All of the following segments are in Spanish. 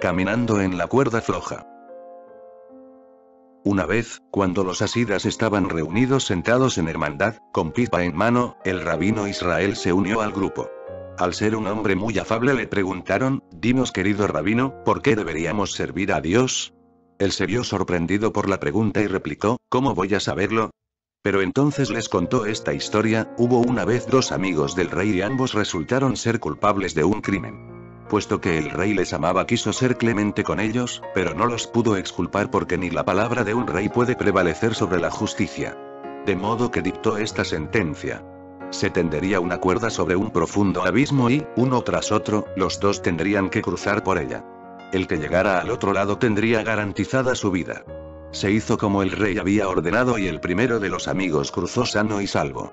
caminando en la cuerda floja. Una vez, cuando los hasidas estaban reunidos sentados en hermandad, con pipa en mano, el rabino Israel se unió al grupo. Al ser un hombre muy afable le preguntaron, «Dinos querido rabino, ¿por qué deberíamos servir a Dios?». Él se vio sorprendido por la pregunta y replicó, «¿Cómo voy a saberlo?». Pero entonces les contó esta historia: hubo una vez dos amigos del rey y ambos resultaron ser culpables de un crimen. Puesto que el rey les amaba, quiso ser clemente con ellos, pero no los pudo exculpar porque ni la palabra de un rey puede prevalecer sobre la justicia. De modo que dictó esta sentencia. Se tendería una cuerda sobre un profundo abismo y, uno tras otro, los dos tendrían que cruzar por ella. El que llegara al otro lado tendría garantizada su vida. Se hizo como el rey había ordenado y el primero de los amigos cruzó sano y salvo.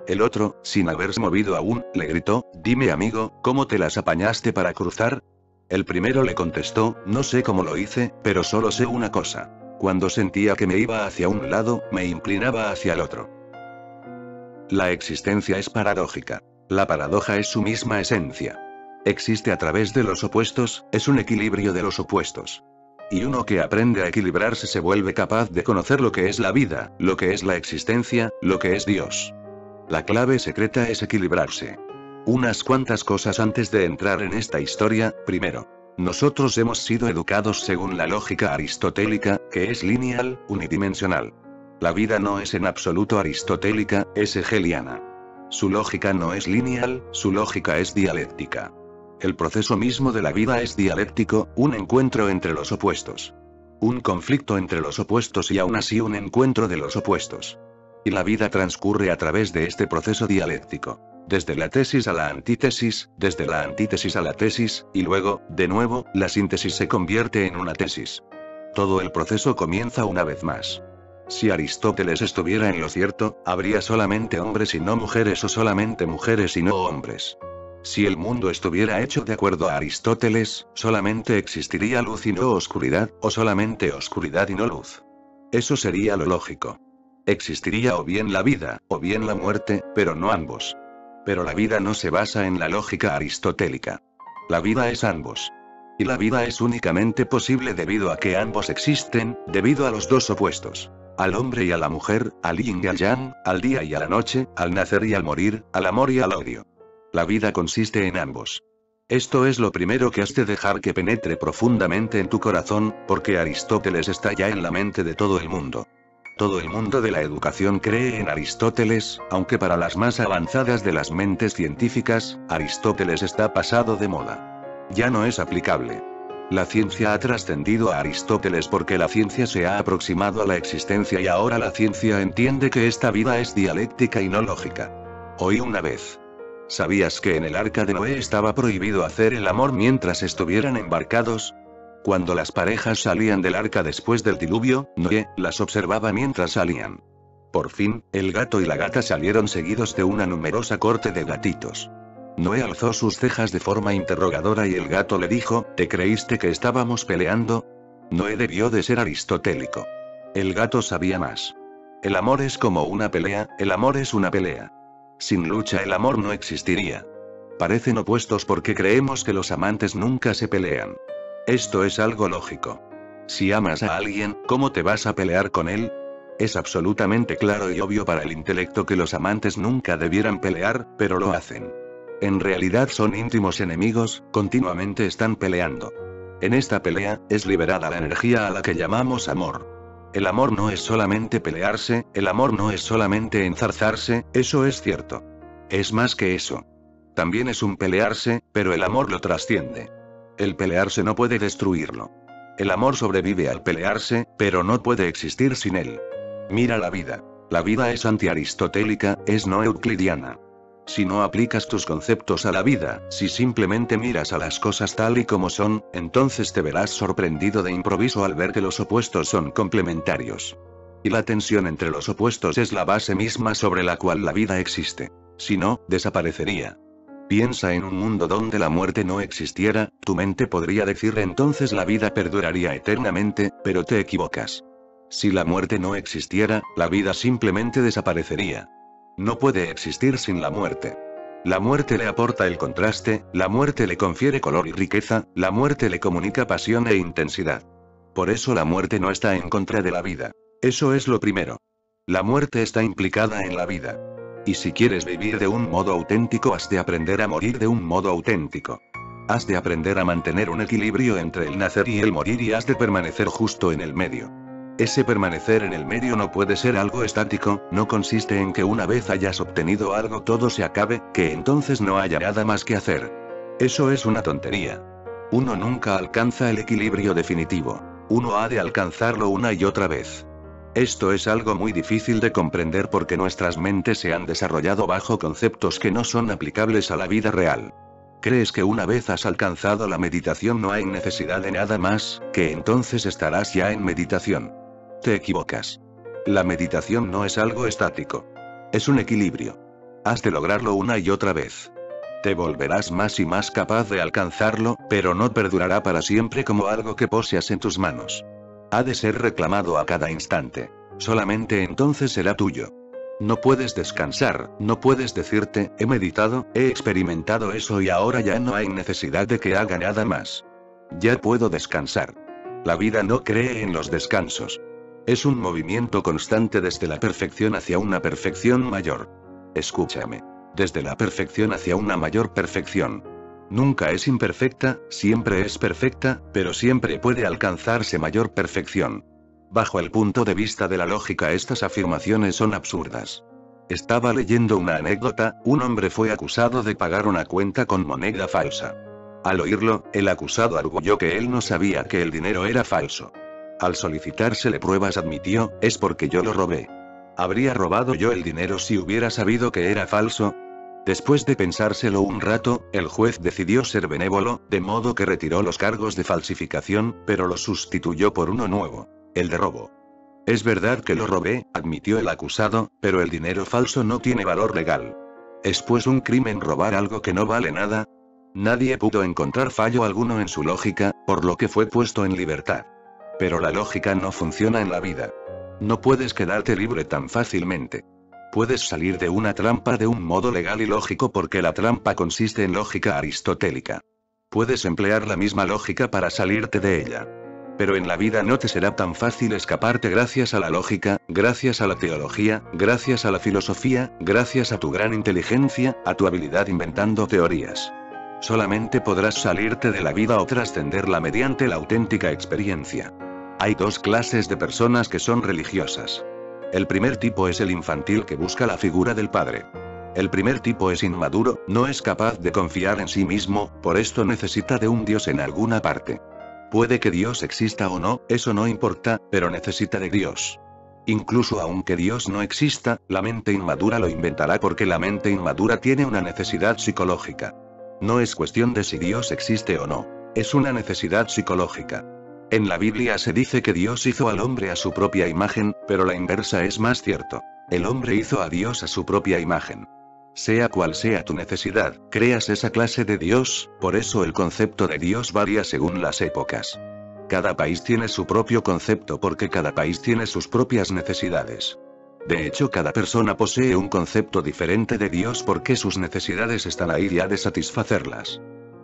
El otro, sin haberse movido aún, le gritó, «Dime amigo, ¿cómo te las apañaste para cruzar?». El primero le contestó, «No sé cómo lo hice, pero solo sé una cosa. Cuando sentía que me iba hacia un lado, me inclinaba hacia el otro». La existencia es paradójica. La paradoja es su misma esencia. Existe a través de los opuestos, es un equilibrio de los opuestos. Y uno que aprende a equilibrarse se vuelve capaz de conocer lo que es la vida, lo que es la existencia, lo que es Dios. La clave secreta es equilibrarse. Unas cuantas cosas antes de entrar en esta historia. Primero, nosotros hemos sido educados según la lógica aristotélica, que es lineal, unidimensional. La vida no es en absoluto aristotélica, es hegeliana. Su lógica no es lineal, su lógica es dialéctica. El proceso mismo de la vida es dialéctico, un encuentro entre los opuestos. Un conflicto entre los opuestos y aún así un encuentro de los opuestos. Y la vida transcurre a través de este proceso dialéctico. Desde la tesis a la antítesis, desde la antítesis a la tesis, y luego, de nuevo, la síntesis se convierte en una tesis. Todo el proceso comienza una vez más. Si Aristóteles estuviera en lo cierto, habría solamente hombres y no mujeres o solamente mujeres y no hombres. Si el mundo estuviera hecho de acuerdo a Aristóteles, solamente existiría luz y no oscuridad, o solamente oscuridad y no luz. Eso sería lo lógico. Existiría o bien la vida, o bien la muerte, pero no ambos. Pero la vida no se basa en la lógica aristotélica. La vida es ambos. Y la vida es únicamente posible debido a que ambos existen, debido a los dos opuestos. Al hombre y a la mujer, al yin y al yang, al día y a la noche, al nacer y al morir, al amor y al odio. La vida consiste en ambos. Esto es lo primero que has de dejar que penetre profundamente en tu corazón, porque Aristóteles está ya en la mente de todo el mundo. Todo el mundo de la educación cree en Aristóteles, aunque para las más avanzadas de las mentes científicas, Aristóteles está pasado de moda. Ya no es aplicable. La ciencia ha trascendido a Aristóteles porque la ciencia se ha aproximado a la existencia y ahora la ciencia entiende que esta vida es dialéctica y no lógica. Oí una vez. ¿Sabías que en el arca de Noé estaba prohibido hacer el amor mientras estuvieran embarcados? Cuando las parejas salían del arca después del diluvio, Noé las observaba mientras salían. Por fin, el gato y la gata salieron seguidos de una numerosa corte de gatitos. Noé alzó sus cejas de forma interrogadora y el gato le dijo, ¿te creíste que estábamos peleando? Noé debió de ser aristotélico. El gato sabía más. El amor es como una pelea, el amor es una pelea. Sin lucha el amor no existiría. Parecen opuestos porque creemos que los amantes nunca se pelean. Esto es algo lógico. Si amas a alguien, ¿cómo te vas a pelear con él? Es absolutamente claro y obvio para el intelecto que los amantes nunca debieran pelear, pero lo hacen. En realidad son íntimos enemigos, continuamente están peleando. En esta pelea, es liberada la energía a la que llamamos amor. El amor no es solamente pelearse, el amor no es solamente enzarzarse, eso es cierto. Es más que eso. También es un pelearse, pero el amor lo trasciende. El pelearse no puede destruirlo. El amor sobrevive al pelearse, pero no puede existir sin él. Mira la vida. La vida es anti-aristotélica, es no euclidiana. Si no aplicas tus conceptos a la vida, si simplemente miras a las cosas tal y como son, entonces te verás sorprendido de improviso al ver que los opuestos son complementarios. Y la tensión entre los opuestos es la base misma sobre la cual la vida existe. Si no, desaparecería. Piensa en un mundo donde la muerte no existiera, tu mente podría decir entonces la vida perduraría eternamente, pero te equivocas. Si la muerte no existiera, la vida simplemente desaparecería. No puede existir sin la muerte. La muerte le aporta el contraste, la muerte le confiere color y riqueza, la muerte le comunica pasión e intensidad. Por eso la muerte no está en contra de la vida. Eso es lo primero. La muerte está implicada en la vida. Y si quieres vivir de un modo auténtico, has de aprender a morir de un modo auténtico. Has de aprender a mantener un equilibrio entre el nacer y el morir y has de permanecer justo en el medio. Ese permanecer en el medio no puede ser algo estático, no consiste en que una vez hayas obtenido algo todo se acabe, que entonces no haya nada más que hacer. Eso es una tontería. Uno nunca alcanza el equilibrio definitivo. Uno ha de alcanzarlo una y otra vez. Esto es algo muy difícil de comprender porque nuestras mentes se han desarrollado bajo conceptos que no son aplicables a la vida real. Crees que una vez has alcanzado la meditación no hay necesidad de nada más, que entonces estarás ya en meditación. Te equivocas. La meditación no es algo estático. Es un equilibrio. Has de lograrlo una y otra vez. Te volverás más y más capaz de alcanzarlo, pero no perdurará para siempre como algo que poseas en tus manos. Ha de ser reclamado a cada instante. Solamente entonces será tuyo. No puedes descansar, no puedes decirte, he meditado, he experimentado eso y ahora ya no hay necesidad de que haga nada más. Ya puedo descansar. La vida no cree en los descansos. Es un movimiento constante desde la perfección hacia una perfección mayor. Escúchame. Desde la perfección hacia una mayor perfección. Nunca es imperfecta, siempre es perfecta, pero siempre puede alcanzarse mayor perfección. Bajo el punto de vista de la lógica, estas afirmaciones son absurdas. Estaba leyendo una anécdota, un hombre fue acusado de pagar una cuenta con moneda falsa. Al oírlo, el acusado arguyó que él no sabía que el dinero era falso. Al solicitársele pruebas admitió, es porque yo lo robé. ¿Habría robado yo el dinero si hubiera sabido que era falso? Después de pensárselo un rato, el juez decidió ser benévolo, de modo que retiró los cargos de falsificación, pero los sustituyó por uno nuevo. El de robo. Es verdad que lo robé, admitió el acusado, pero el dinero falso no tiene valor legal. ¿Es pues un crimen robar algo que no vale nada? Nadie pudo encontrar fallo alguno en su lógica, por lo que fue puesto en libertad. Pero la lógica no funciona en la vida. No puedes quedarte libre tan fácilmente. Puedes salir de una trampa de un modo legal y lógico porque la trampa consiste en lógica aristotélica. Puedes emplear la misma lógica para salirte de ella. Pero en la vida no te será tan fácil escaparte gracias a la lógica, gracias a la teología, gracias a la filosofía, gracias a tu gran inteligencia, a tu habilidad inventando teorías. Solamente podrás salirte de la vida o trascenderla mediante la auténtica experiencia. Hay dos clases de personas que son religiosas. El primer tipo es el infantil que busca la figura del padre. El primer tipo es inmaduro, no es capaz de confiar en sí mismo, por esto necesita de un Dios en alguna parte. Puede que Dios exista o no, eso no importa, pero necesita de Dios. Incluso aunque Dios no exista, la mente inmadura lo inventará porque la mente inmadura tiene una necesidad psicológica. No es cuestión de si Dios existe o no. Es una necesidad psicológica. En la Biblia se dice que Dios hizo al hombre a su propia imagen, pero la inversa es más cierto. El hombre hizo a Dios a su propia imagen. Sea cual sea tu necesidad, creas esa clase de Dios, por eso el concepto de Dios varía según las épocas. Cada país tiene su propio concepto porque cada país tiene sus propias necesidades. De hecho, cada persona posee un concepto diferente de Dios porque sus necesidades están ahí y ha de satisfacerlas.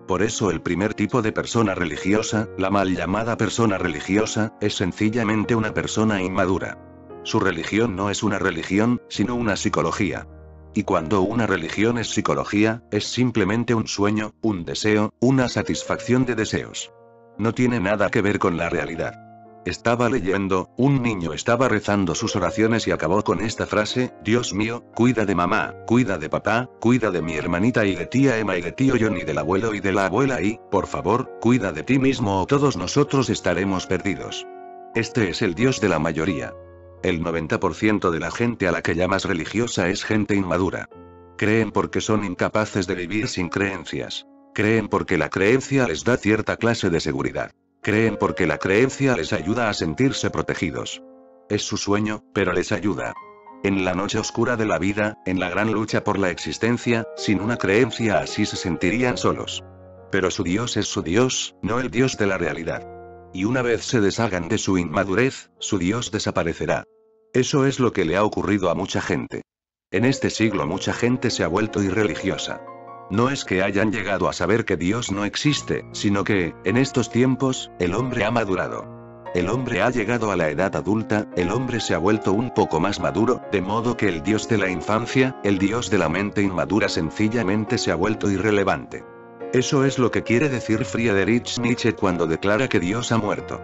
Por eso el primer tipo de persona religiosa, la mal llamada persona religiosa, es sencillamente una persona inmadura. Su religión no es una religión, sino una psicología. Y cuando una religión es psicología, es simplemente un sueño, un deseo, una satisfacción de deseos. No tiene nada que ver con la realidad. Estaba leyendo, un niño estaba rezando sus oraciones y acabó con esta frase: Dios mío, cuida de mamá, cuida de papá, cuida de mi hermanita y de tía Emma y de tío John y del abuelo y de la abuela y, por favor, cuida de ti mismo o todos nosotros estaremos perdidos. Este es el Dios de la mayoría. El 90% de la gente a la que llamas religiosa es gente inmadura. Creen porque son incapaces de vivir sin creencias. Creen porque la creencia les da cierta clase de seguridad. Creen porque la creencia les ayuda a sentirse protegidos. Es su sueño, pero les ayuda. En la noche oscura de la vida, en la gran lucha por la existencia, sin una creencia así se sentirían solos. Pero su Dios es su Dios, no el Dios de la realidad. Y una vez se deshagan de su inmadurez, su Dios desaparecerá. Eso es lo que le ha ocurrido a mucha gente. En este siglo mucha gente se ha vuelto irreligiosa. No es que hayan llegado a saber que Dios no existe, sino que, en estos tiempos, el hombre ha madurado. El hombre ha llegado a la edad adulta, el hombre se ha vuelto un poco más maduro, de modo que el Dios de la infancia, el Dios de la mente inmadura sencillamente se ha vuelto irrelevante. Eso es lo que quiere decir Friedrich Nietzsche cuando declara que Dios ha muerto.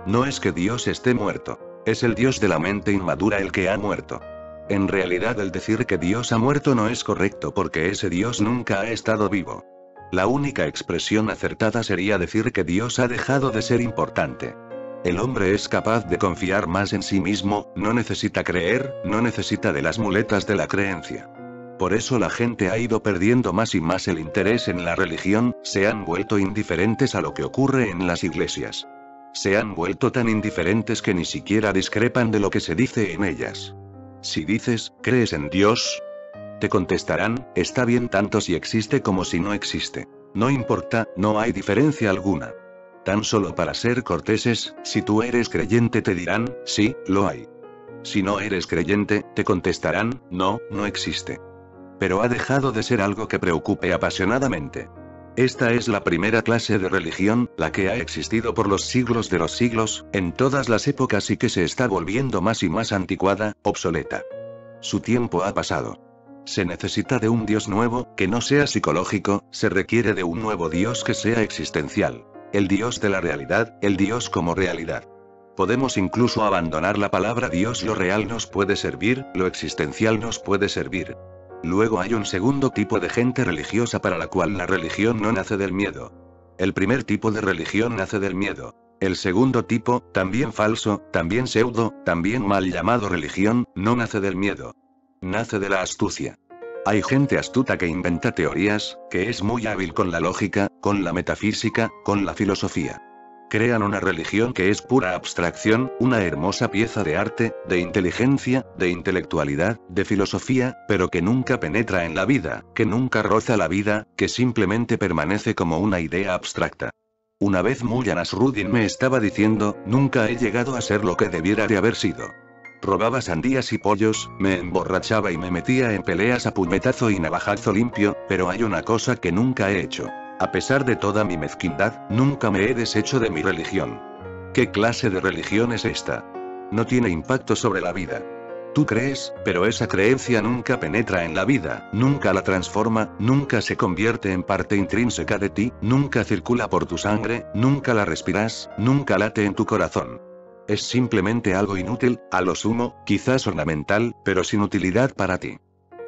No es que Dios esté muerto. Es el Dios de la mente inmadura el que ha muerto. En realidad el decir que Dios ha muerto no es correcto porque ese Dios nunca ha estado vivo. La única expresión acertada sería decir que Dios ha dejado de ser importante. El hombre es capaz de confiar más en sí mismo, no necesita creer, no necesita de las muletas de la creencia. Por eso la gente ha ido perdiendo más y más el interés en la religión, se han vuelto indiferentes a lo que ocurre en las iglesias. Se han vuelto tan indiferentes que ni siquiera discrepan de lo que se dice en ellas. Si dices, ¿crees en Dios? Te contestarán, está bien tanto si existe como si no existe. No importa, no hay diferencia alguna. Tan solo para ser corteses, si tú eres creyente te dirán, sí, lo hay. Si no eres creyente, te contestarán, no, no existe. Pero ha dejado de ser algo que preocupe apasionadamente. Esta es la primera clase de religión, la que ha existido por los siglos de los siglos, en todas las épocas y que se está volviendo más y más anticuada, obsoleta. Su tiempo ha pasado. Se necesita de un Dios nuevo, que no sea psicológico, se requiere de un nuevo Dios que sea existencial. El Dios de la realidad, el Dios como realidad. Podemos incluso abandonar la palabra Dios, lo real nos puede servir, lo existencial nos puede servir. Luego hay un segundo tipo de gente religiosa para la cual la religión no nace del miedo. El primer tipo de religión nace del miedo. El segundo tipo, también falso, también pseudo, también mal llamado religión, no nace del miedo. Nace de la astucia. Hay gente astuta que inventa teorías, que es muy hábil con la lógica, con la metafísica, con la filosofía. Crean una religión que es pura abstracción, una hermosa pieza de arte, de inteligencia, de intelectualidad, de filosofía, pero que nunca penetra en la vida, que nunca roza la vida, que simplemente permanece como una idea abstracta. Una vez Mullah Nasruddin me estaba diciendo, nunca he llegado a ser lo que debiera de haber sido. Robaba sandías y pollos, me emborrachaba y me metía en peleas a puñetazo y navajazo limpio, pero hay una cosa que nunca he hecho. A pesar de toda mi mezquindad, nunca me he deshecho de mi religión. ¿Qué clase de religión es esta? No tiene impacto sobre la vida. Tú crees, pero esa creencia nunca penetra en la vida, nunca la transforma, nunca se convierte en parte intrínseca de ti, nunca circula por tu sangre, nunca la respiras, nunca late en tu corazón. Es simplemente algo inútil, a lo sumo, quizás ornamental, pero sin utilidad para ti.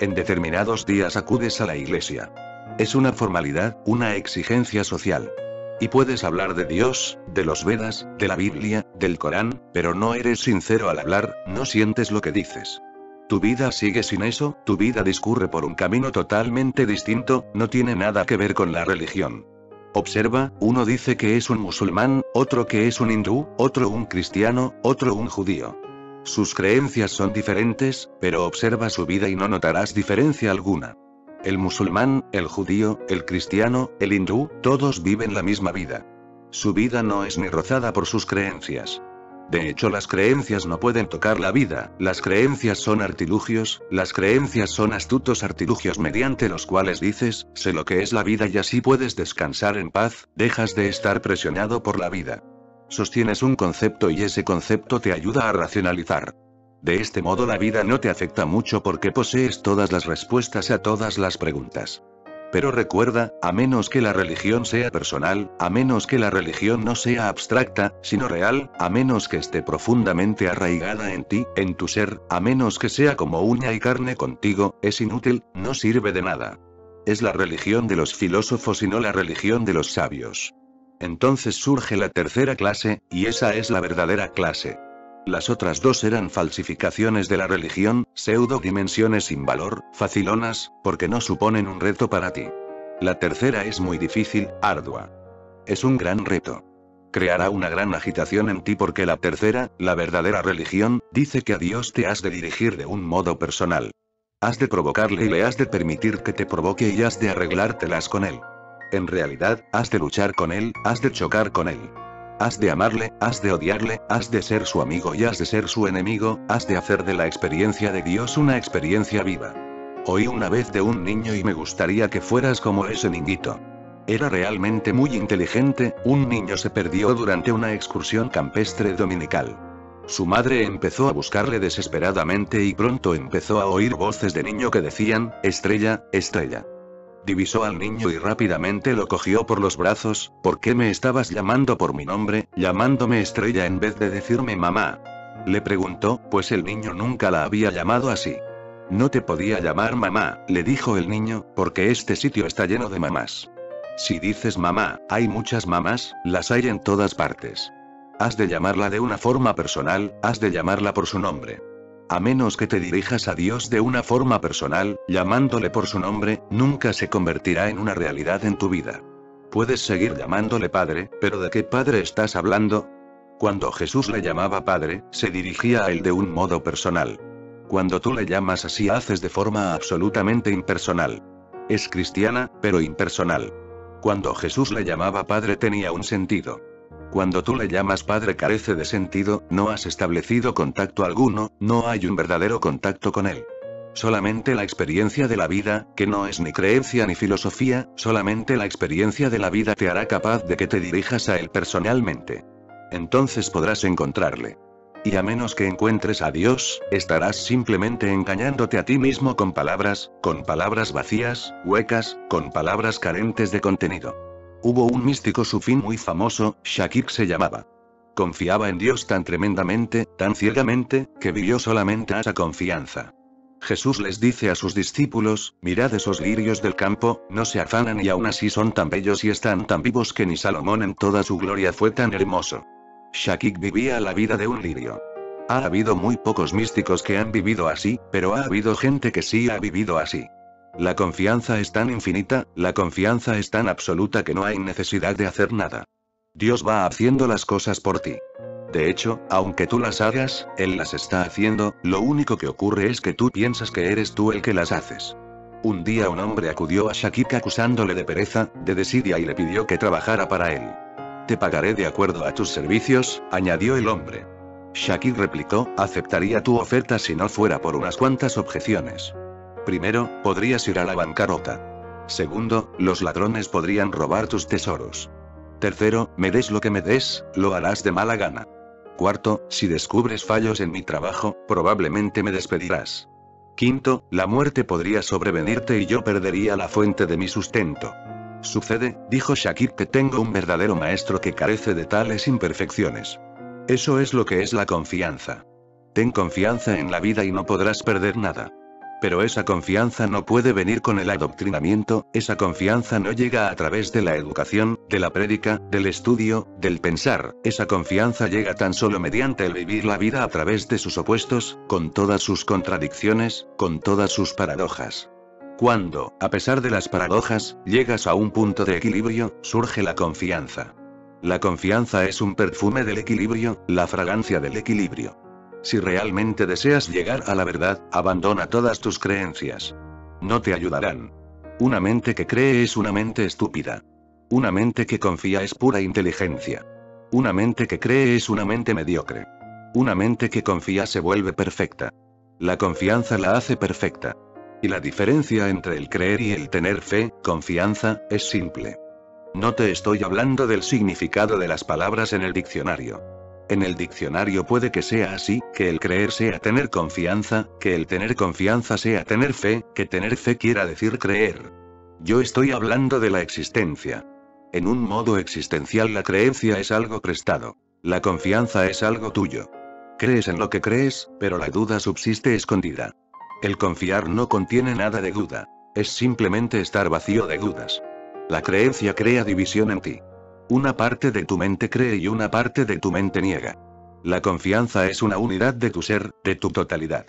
En determinados días acudes a la iglesia. Es una formalidad, una exigencia social. Y puedes hablar de Dios, de los Vedas, de la Biblia, del Corán, pero no eres sincero al hablar, no sientes lo que dices. Tu vida sigue sin eso, tu vida discurre por un camino totalmente distinto, no tiene nada que ver con la religión. Observa, uno dice que es un musulmán, otro que es un hindú, otro un cristiano, otro un judío. Sus creencias son diferentes, pero observa su vida y no notarás diferencia alguna. El musulmán, el judío, el cristiano, el hindú, todos viven la misma vida. Su vida no es ni rozada por sus creencias. De hecho, las creencias no pueden tocar la vida, las creencias son artilugios, las creencias son astutos artilugios mediante los cuales dices, sé lo que es la vida y así puedes descansar en paz, dejas de estar presionado por la vida. Sostienes un concepto y ese concepto te ayuda a racionalizar. De este modo la vida no te afecta mucho porque posees todas las respuestas a todas las preguntas. Pero recuerda, a menos que la religión sea personal, a menos que la religión no sea abstracta, sino real, a menos que esté profundamente arraigada en ti, en tu ser, a menos que sea como uña y carne contigo, es inútil, no sirve de nada. Es la religión de los filósofos y no la religión de los sabios. Entonces surge la tercera clase, y esa es la verdadera clase. Las otras dos eran falsificaciones de la religión, pseudo-dimensiones sin valor, facilonas, porque no suponen un reto para ti. La tercera es muy difícil, ardua. Es un gran reto. Creará una gran agitación en ti porque la tercera, la verdadera religión, dice que a Dios te has de dirigir de un modo personal. Has de provocarle y le has de permitir que te provoque y has de arreglártelas con él. En realidad, has de luchar con él, has de chocar con él. Has de amarle, has de odiarle, has de ser su amigo y has de ser su enemigo, has de hacer de la experiencia de Dios una experiencia viva. Oí una vez de un niño y me gustaría que fueras como ese niñito. Era realmente muy inteligente. Un niño se perdió durante una excursión campestre dominical. Su madre empezó a buscarle desesperadamente y pronto empezó a oír voces de niño que decían, Estrella, Estrella. Divisó al niño y rápidamente lo cogió por los brazos. ¿Por qué me estabas llamando por mi nombre, llamándome Estrella en vez de decirme mamá? Le preguntó, pues el niño nunca la había llamado así. No te podía llamar mamá, le dijo el niño, porque este sitio está lleno de mamás. Si dices mamá, hay muchas mamás, las hay en todas partes. Has de llamarla de una forma personal, has de llamarla por su nombre. A menos que te dirijas a Dios de una forma personal, llamándole por su nombre, nunca se convertirá en una realidad en tu vida. Puedes seguir llamándole Padre, pero ¿de qué Padre estás hablando? Cuando Jesús le llamaba Padre, se dirigía a él de un modo personal. Cuando tú le llamas así haces de forma absolutamente impersonal. Es cristiana, pero impersonal. Cuando Jesús le llamaba Padre tenía un sentido. Cuando tú le llamas Padre carece de sentido, no has establecido contacto alguno, no hay un verdadero contacto con él. Solamente la experiencia de la vida, que no es ni creencia ni filosofía, solamente la experiencia de la vida te hará capaz de que te dirijas a él personalmente. Entonces podrás encontrarle. Y a menos que encuentres a Dios, estarás simplemente engañándote a ti mismo con palabras vacías, huecas, con palabras carentes de contenido. Hubo un místico sufí muy famoso, Shakik se llamaba. Confiaba en Dios tan tremendamente, tan ciegamente, que vivió solamente a esa confianza. Jesús les dice a sus discípulos, mirad esos lirios del campo, no se afanan y aún así son tan bellos y están tan vivos que ni Salomón en toda su gloria fue tan hermoso. Shakik vivía la vida de un lirio. Ha habido muy pocos místicos que han vivido así, pero ha habido gente que sí ha vivido así. La confianza es tan infinita, la confianza es tan absoluta que no hay necesidad de hacer nada. Dios va haciendo las cosas por ti. De hecho, aunque tú las hagas, Él las está haciendo, lo único que ocurre es que tú piensas que eres tú el que las haces. Un día un hombre acudió a Shakik acusándole de pereza, de desidia y le pidió que trabajara para él. Te pagaré de acuerdo a tus servicios, añadió el hombre. Shakik replicó, aceptaría tu oferta si no fuera por unas cuantas objeciones. Primero, podrías ir a la bancarrota. Segundo, los ladrones podrían robar tus tesoros. Tercero, me des lo que me des, lo harás de mala gana. Cuarto, si descubres fallos en mi trabajo, probablemente me despedirás. Quinto, la muerte podría sobrevenirte y yo perdería la fuente de mi sustento. Sucede, dijo Shakik, que tengo un verdadero maestro que carece de tales imperfecciones. Eso es lo que es la confianza. Ten confianza en la vida y no podrás perder nada. Pero esa confianza no puede venir con el adoctrinamiento, esa confianza no llega a través de la educación, de la prédica, del estudio, del pensar, esa confianza llega tan solo mediante el vivir la vida a través de sus opuestos, con todas sus contradicciones, con todas sus paradojas. Cuando, a pesar de las paradojas, llegas a un punto de equilibrio, surge la confianza. La confianza es un perfume del equilibrio, la fragancia del equilibrio. Si realmente deseas llegar a la verdad, abandona todas tus creencias. No te ayudarán. Una mente que cree es una mente estúpida. Una mente que confía es pura inteligencia. Una mente que cree es una mente mediocre. Una mente que confía se vuelve perfecta. La confianza la hace perfecta. Y la diferencia entre el creer y el tener fe, confianza, es simple. No te estoy hablando del significado de las palabras en el diccionario. En el diccionario puede que sea así, que el creer sea tener confianza, que el tener confianza sea tener fe, que tener fe quiera decir creer. Yo estoy hablando de la existencia. En un modo existencial la creencia es algo prestado. La confianza es algo tuyo. Crees en lo que crees, pero la duda subsiste escondida. El confiar no contiene nada de duda. Es simplemente estar vacío de dudas. La creencia crea división en ti. Una parte de tu mente cree y una parte de tu mente niega. La confianza es una unidad de tu ser, de tu totalidad.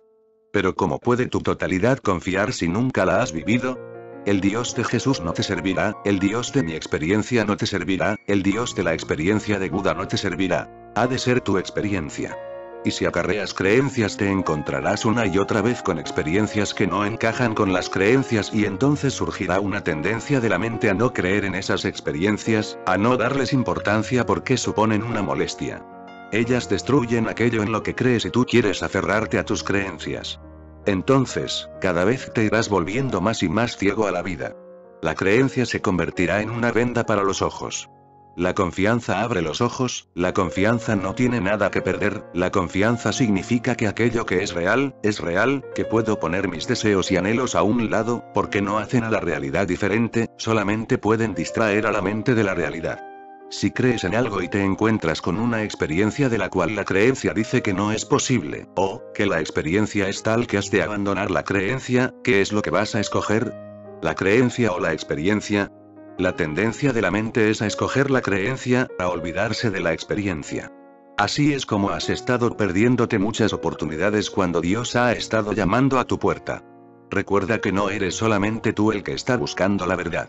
Pero ¿cómo puede tu totalidad confiar si nunca la has vivido? El Dios de Jesús no te servirá, el Dios de mi experiencia no te servirá, el Dios de la experiencia de Buda no te servirá. Ha de ser tu experiencia. Y si acarreas creencias te encontrarás una y otra vez con experiencias que no encajan con las creencias y entonces surgirá una tendencia de la mente a no creer en esas experiencias, a no darles importancia porque suponen una molestia. Ellas destruyen aquello en lo que crees y tú quieres aferrarte a tus creencias. Entonces, cada vez te irás volviendo más y más ciego a la vida. La creencia se convertirá en una venda para los ojos. La confianza abre los ojos, la confianza no tiene nada que perder, la confianza significa que aquello que es real, que puedo poner mis deseos y anhelos a un lado, porque no hacen a la realidad diferente, solamente pueden distraer a la mente de la realidad. Si crees en algo y te encuentras con una experiencia de la cual la creencia dice que no es posible, o que la experiencia es tal que has de abandonar la creencia, ¿qué es lo que vas a escoger? ¿La creencia o la experiencia? La tendencia de la mente es a escoger la creencia, a olvidarse de la experiencia. Así es como has estado perdiéndote muchas oportunidades cuando Dios ha estado llamando a tu puerta. Recuerda que no eres solamente tú el que está buscando la verdad.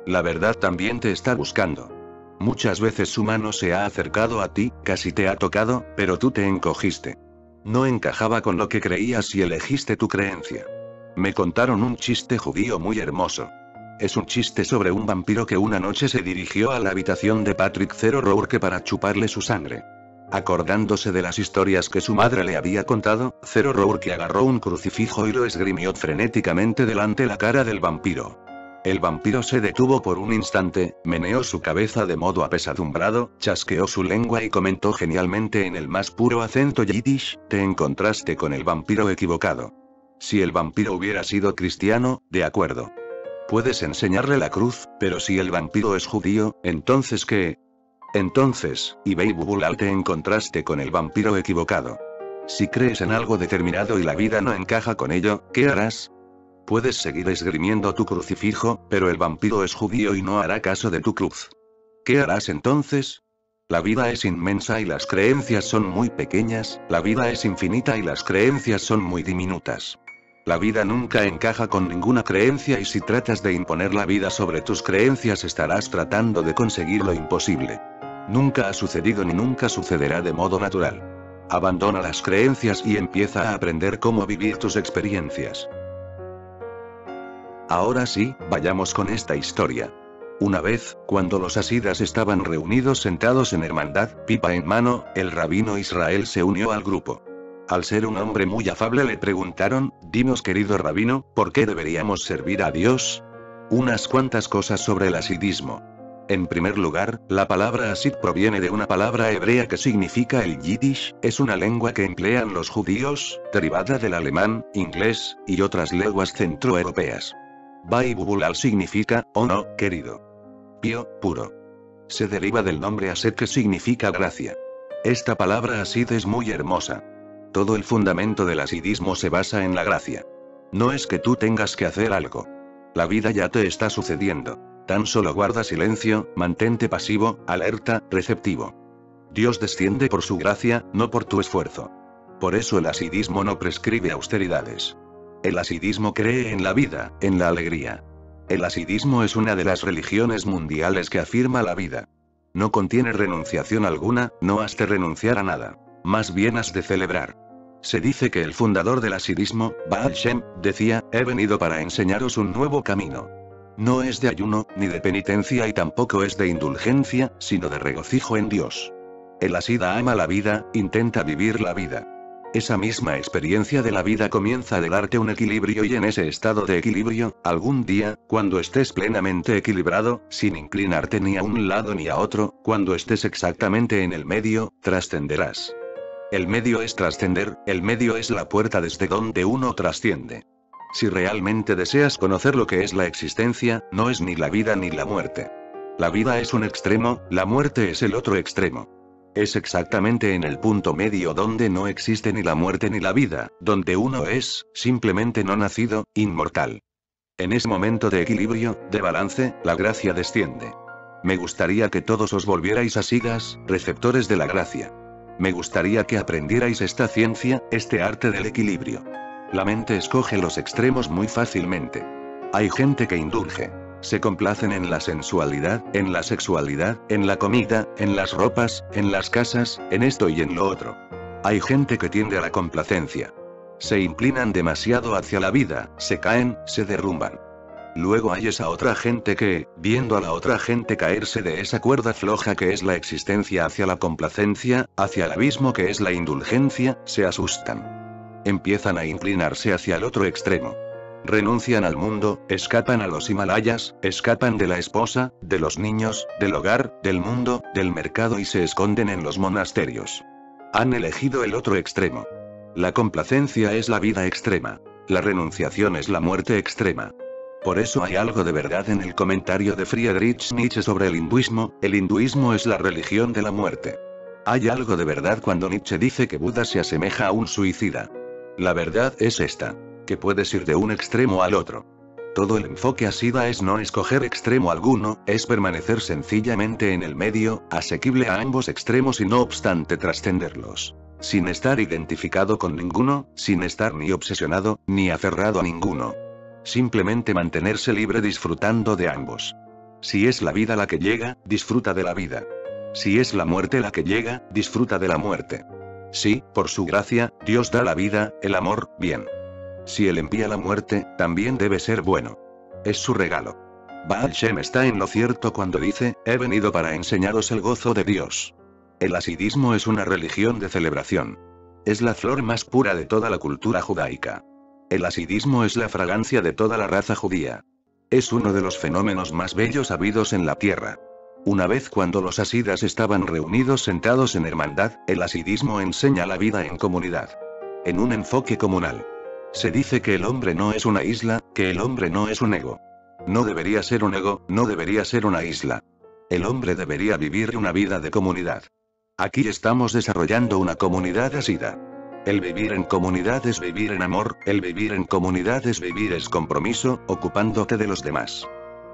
La verdad también te está buscando. Muchas veces su mano se ha acercado a ti, casi te ha tocado, pero tú te encogiste. No encajaba con lo que creías y elegiste tu creencia. Me contaron un chiste judío muy hermoso. Es un chiste sobre un vampiro que una noche se dirigió a la habitación de Patrick Zero Rourke para chuparle su sangre. Acordándose de las historias que su madre le había contado, Zero Rourke agarró un crucifijo y lo esgrimió frenéticamente delante la cara del vampiro. El vampiro se detuvo por un instante, meneó su cabeza de modo apesadumbrado, chasqueó su lengua y comentó genialmente en el más puro acento yiddish: te encontraste con el vampiro equivocado. Si el vampiro hubiera sido cristiano, de acuerdo. Puedes enseñarle la cruz, pero si el vampiro es judío, ¿entonces qué? Entonces, Ibei-Bubulal, te encontraste con el vampiro equivocado. Si crees en algo determinado y la vida no encaja con ello, ¿qué harás? Puedes seguir esgrimiendo tu crucifijo, pero el vampiro es judío y no hará caso de tu cruz. ¿Qué harás entonces? La vida es inmensa y las creencias son muy pequeñas, la vida es infinita y las creencias son muy diminutas. La vida nunca encaja con ninguna creencia y si tratas de imponer la vida sobre tus creencias estarás tratando de conseguir lo imposible. Nunca ha sucedido ni nunca sucederá de modo natural. Abandona las creencias y empieza a aprender cómo vivir tus experiencias. Ahora sí, vayamos con esta historia. Una vez, cuando los hasidas estaban reunidos sentados en hermandad, pipa en mano, el rabino Israel se unió al grupo. Al ser un hombre muy afable le preguntaron: dinos querido rabino, ¿por qué deberíamos servir a Dios? Unas cuantas cosas sobre el hasidismo. En primer lugar, la palabra hasid proviene de una palabra hebrea que significa el yiddish, es una lengua que emplean los judíos, derivada del alemán, inglés, y otras lenguas centroeuropeas. Bai-Bubulal significa, oh no, querido. Pío, puro. Se deriva del nombre Ased que significa gracia. Esta palabra Asid es muy hermosa. Todo el fundamento del hasidismo se basa en la gracia. No es que tú tengas que hacer algo. La vida ya te está sucediendo. Tan solo guarda silencio, mantente pasivo, alerta, receptivo. Dios desciende por su gracia, no por tu esfuerzo. Por eso el hasidismo no prescribe austeridades. El hasidismo cree en la vida, en la alegría. El hasidismo es una de las religiones mundiales que afirma la vida. No contiene renunciación alguna, no has de renunciar a nada. Más bien has de celebrar. Se dice que el fundador del hasidismo, Baal Shem, decía: he venido para enseñaros un nuevo camino. No es de ayuno, ni de penitencia y tampoco es de indulgencia, sino de regocijo en Dios. El hasida ama la vida, intenta vivir la vida. Esa misma experiencia de la vida comienza a darte un equilibrio y en ese estado de equilibrio, algún día, cuando estés plenamente equilibrado, sin inclinarte ni a un lado ni a otro, cuando estés exactamente en el medio, trascenderás. El medio es trascender, el medio es la puerta desde donde uno trasciende. Si realmente deseas conocer lo que es la existencia, no es ni la vida ni la muerte. La vida es un extremo, la muerte es el otro extremo. Es exactamente en el punto medio donde no existe ni la muerte ni la vida, donde uno es, simplemente no nacido, inmortal. En ese momento de equilibrio, de balance, la gracia desciende. Me gustaría que todos os volvierais hasidas, receptores de la gracia. Me gustaría que aprendierais esta ciencia, este arte del equilibrio. La mente escoge los extremos muy fácilmente. Hay gente que indulge. Se complacen en la sensualidad, en la sexualidad, en la comida, en las ropas, en las casas, en esto y en lo otro. Hay gente que tiende a la complacencia. Se inclinan demasiado hacia la vida, se caen, se derrumban. Luego hay esa otra gente que, viendo a la otra gente caerse de esa cuerda floja que es la existencia hacia la complacencia, hacia el abismo que es la indulgencia, se asustan. Empiezan a inclinarse hacia el otro extremo. Renuncian al mundo, escapan a los Himalayas, escapan de la esposa, de los niños, del hogar, del mundo, del mercado y se esconden en los monasterios. Han elegido el otro extremo. La complacencia es la vida extrema. La renunciación es la muerte extrema. Por eso hay algo de verdad en el comentario de Friedrich Nietzsche sobre el hinduismo es la religión de la muerte. Hay algo de verdad cuando Nietzsche dice que Buda se asemeja a un suicida. La verdad es esta, que puedes ir de un extremo al otro. Todo el enfoque asida es no escoger extremo alguno, es permanecer sencillamente en el medio, asequible a ambos extremos y no obstante trascenderlos. Sin estar identificado con ninguno, sin estar ni obsesionado, ni aferrado a ninguno. Simplemente mantenerse libre disfrutando de ambos. Si es la vida la que llega, disfruta de la vida. Si es la muerte la que llega, disfruta de la muerte. Sí, por su gracia, Dios da la vida, el amor, bien. Si Él envía la muerte, también debe ser bueno. Es su regalo. Baal Shem está en lo cierto cuando dice, he venido para enseñaros el gozo de Dios. El hasidismo es una religión de celebración. Es la flor más pura de toda la cultura judaica. El hasidismo es la fragancia de toda la raza judía. Es uno de los fenómenos más bellos habidos en la tierra. Una vez cuando los hasidas estaban reunidos sentados en hermandad, el hasidismo enseña la vida en comunidad. En un enfoque comunal. Se dice que el hombre no es una isla, que el hombre no es un ego. No debería ser un ego, no debería ser una isla. El hombre debería vivir una vida de comunidad. Aquí estamos desarrollando una comunidad hasida. El vivir en comunidad es vivir en amor, el vivir en comunidad es vivir es compromiso, ocupándote de los demás.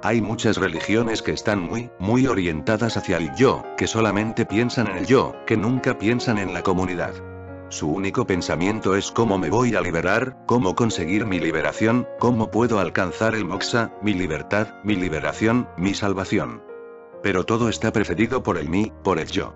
Hay muchas religiones que están muy orientadas hacia el yo, que solamente piensan en el yo, que nunca piensan en la comunidad. Su único pensamiento es cómo me voy a liberar, cómo conseguir mi liberación, cómo puedo alcanzar el moksha, mi libertad, mi liberación, mi salvación. Pero todo está precedido por el mí, por el yo.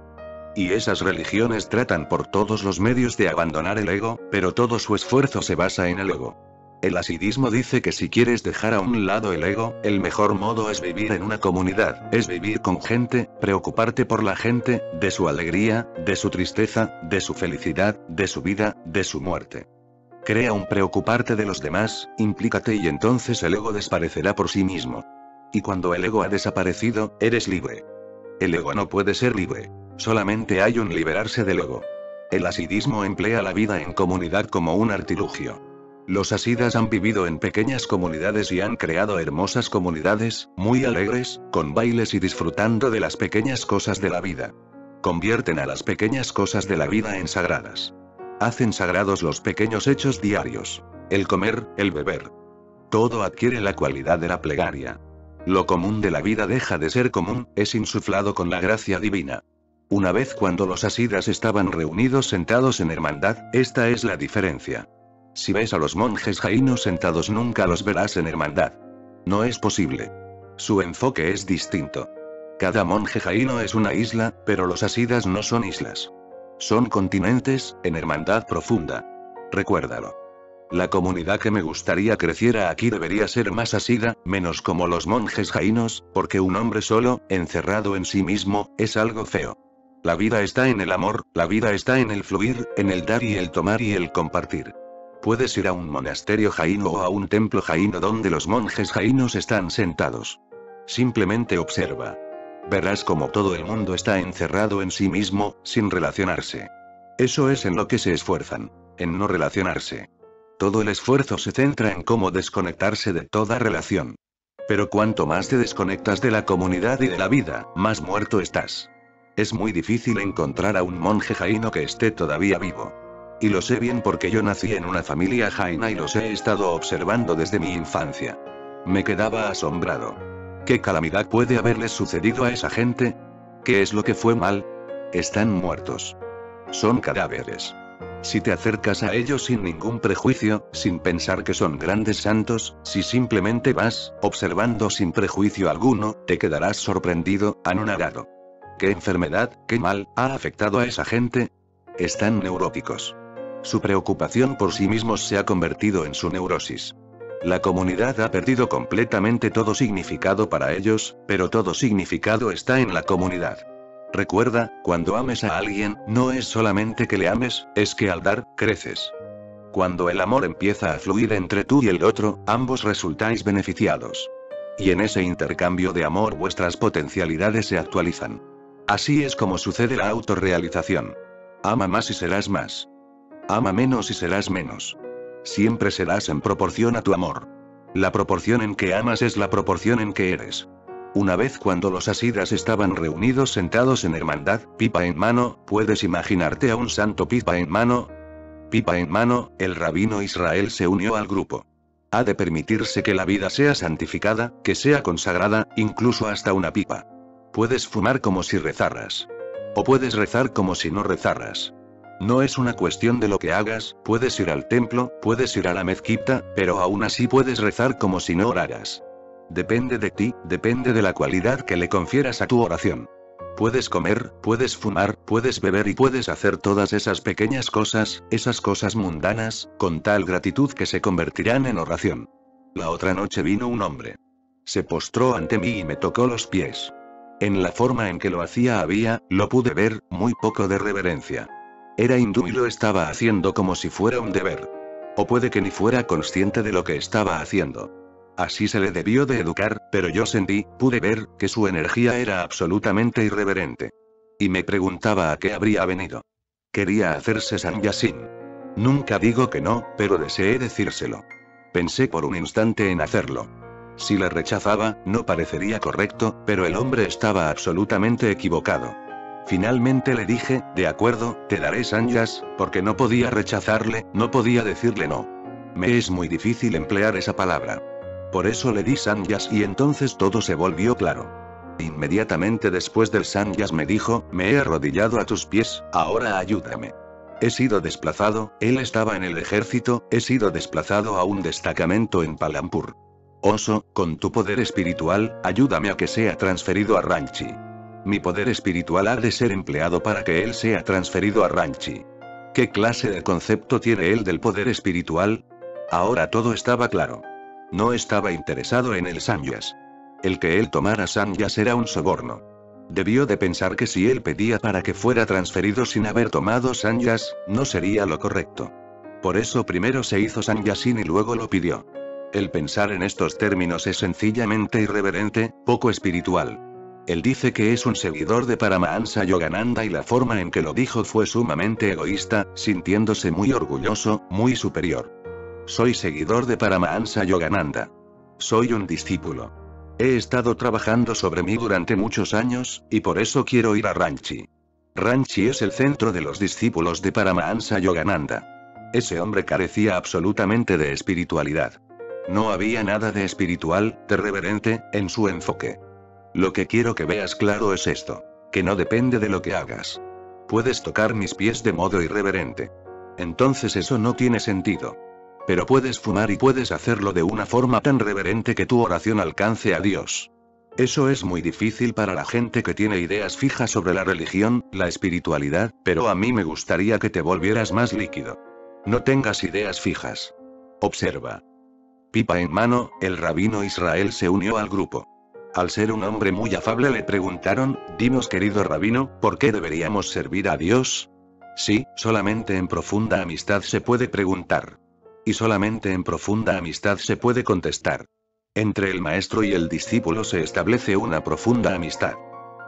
Y esas religiones tratan por todos los medios de abandonar el ego, pero todo su esfuerzo se basa en el ego. El hasidismo dice que si quieres dejar a un lado el ego, el mejor modo es vivir en una comunidad, es vivir con gente, preocuparte por la gente, de su alegría, de su tristeza, de su felicidad, de su vida, de su muerte. Crea un preocuparte de los demás, implícate y entonces el ego desaparecerá por sí mismo. Y cuando el ego ha desaparecido, eres libre. El ego no puede ser libre. Solamente hay un liberarse del ego. El hasidismo emplea la vida en comunidad como un artilugio. Los hasidas han vivido en pequeñas comunidades y han creado hermosas comunidades, muy alegres, con bailes y disfrutando de las pequeñas cosas de la vida. Convierten a las pequeñas cosas de la vida en sagradas. Hacen sagrados los pequeños hechos diarios. El comer, el beber. Todo adquiere la cualidad de la plegaria. Lo común de la vida deja de ser común, es insuflado con la gracia divina. Una vez cuando los hasidas estaban reunidos sentados en hermandad, esta es la diferencia. Si ves a los monjes jainos sentados nunca los verás en hermandad. No es posible. Su enfoque es distinto. Cada monje jaino es una isla, pero los hasidas no son islas. Son continentes, en hermandad profunda. Recuérdalo. La comunidad que me gustaría creciera aquí debería ser más hasida, menos como los monjes jainos, porque un hombre solo, encerrado en sí mismo, es algo feo. La vida está en el amor, la vida está en el fluir, en el dar y el tomar y el compartir. Puedes ir a un monasterio jaíno o a un templo jaíno donde los monjes jaínos están sentados. Simplemente observa. Verás como todo el mundo está encerrado en sí mismo, sin relacionarse. Eso es en lo que se esfuerzan, en no relacionarse. Todo el esfuerzo se centra en cómo desconectarse de toda relación. Pero cuanto más te desconectas de la comunidad y de la vida, más muerto estás. Es muy difícil encontrar a un monje jaíno que esté todavía vivo. Y lo sé bien porque yo nací en una familia jaina y los he estado observando desde mi infancia. Me quedaba asombrado. ¿Qué calamidad puede haberles sucedido a esa gente? ¿Qué es lo que fue mal? Están muertos. Son cadáveres. Si te acercas a ellos sin ningún prejuicio, sin pensar que son grandes santos, si simplemente vas, observando sin prejuicio alguno, te quedarás sorprendido, anonadado. ¿Qué enfermedad, qué mal, ha afectado a esa gente? Están neuróticos. Su preocupación por sí mismos se ha convertido en su neurosis. La comunidad ha perdido completamente todo significado para ellos, pero todo significado está en la comunidad. Recuerda, cuando ames a alguien, no es solamente que le ames, es que al dar, creces. Cuando el amor empieza a fluir entre tú y el otro, ambos resultáis beneficiados. Y en ese intercambio de amor vuestras potencialidades se actualizan. Así es como sucede la autorrealización. Ama más y serás más. Ama menos y serás menos. Siempre serás en proporción a tu amor. La proporción en que amas es la proporción en que eres. Una vez cuando los Hasidas estaban reunidos sentados en hermandad, pipa en mano, ¿puedes imaginarte a un santo pipa en mano? Pipa en mano, el rabino Israel se unió al grupo. Ha de permitirse que la vida sea santificada, que sea consagrada, incluso hasta una pipa. Puedes fumar como si rezaras. O puedes rezar como si no rezaras. No es una cuestión de lo que hagas, puedes ir al templo, puedes ir a la mezquita, pero aún así puedes rezar como si no oraras. Depende de ti, depende de la cualidad que le confieras a tu oración. Puedes comer, puedes fumar, puedes beber y puedes hacer todas esas pequeñas cosas, esas cosas mundanas, con tal gratitud que se convertirán en oración. La otra noche vino un hombre. Se postró ante mí y me tocó los pies. En la forma en que lo hacía había, lo pude ver, muy poco de reverencia. Era hindú y lo estaba haciendo como si fuera un deber. O puede que ni fuera consciente de lo que estaba haciendo. Así se le debió de educar, pero yo sentí, pude ver, que su energía era absolutamente irreverente. Y me preguntaba a qué habría venido. Quería hacerse sannyasin. Nunca digo que no, pero deseé decírselo. Pensé por un instante en hacerlo. Si le rechazaba, no parecería correcto, pero el hombre estaba absolutamente equivocado. Finalmente le dije, de acuerdo, te daré sannyas, porque no podía rechazarle, no podía decirle no. Me es muy difícil emplear esa palabra. Por eso le di sannyas y entonces todo se volvió claro. Inmediatamente después del sannyas me dijo, me he arrodillado a tus pies, ahora ayúdame. He sido desplazado, él estaba en el ejército, he sido desplazado a un destacamento en Palampur. Oso, con tu poder espiritual, ayúdame a que sea transferido a Ranchi. Mi poder espiritual ha de ser empleado para que él sea transferido a Ranchi. ¿Qué clase de concepto tiene él del poder espiritual? Ahora todo estaba claro. No estaba interesado en el sannyas. El que él tomara sannyas era un soborno. Debió de pensar que si él pedía para que fuera transferido sin haber tomado sannyas, no sería lo correcto. Por eso primero se hizo sannyasin y luego lo pidió. El pensar en estos términos es sencillamente irreverente, poco espiritual. Él dice que es un seguidor de Paramahansa Yogananda y la forma en que lo dijo fue sumamente egoísta, sintiéndose muy orgulloso, muy superior. Soy seguidor de Paramahansa Yogananda. Soy un discípulo. He estado trabajando sobre mí durante muchos años, y por eso quiero ir a Ranchi. Ranchi es el centro de los discípulos de Paramahansa Yogananda. Ese hombre carecía absolutamente de espiritualidad. No había nada de espiritual, de reverente, en su enfoque. Lo que quiero que veas claro es esto. Que no depende de lo que hagas. Puedes tocar mis pies de modo irreverente. Entonces eso no tiene sentido. Pero puedes fumar y puedes hacerlo de una forma tan reverente que tu oración alcance a Dios. Eso es muy difícil para la gente que tiene ideas fijas sobre la religión, la espiritualidad, pero a mí me gustaría que te volvieras más líquido. No tengas ideas fijas. Observa. Pipa en mano, el rabino Israel se unió al grupo. Al ser un hombre muy afable le preguntaron, dinos querido rabino, ¿por qué deberíamos servir a Dios? Sí, solamente en profunda amistad se puede preguntar. Y solamente en profunda amistad se puede contestar. Entre el maestro y el discípulo se establece una profunda amistad.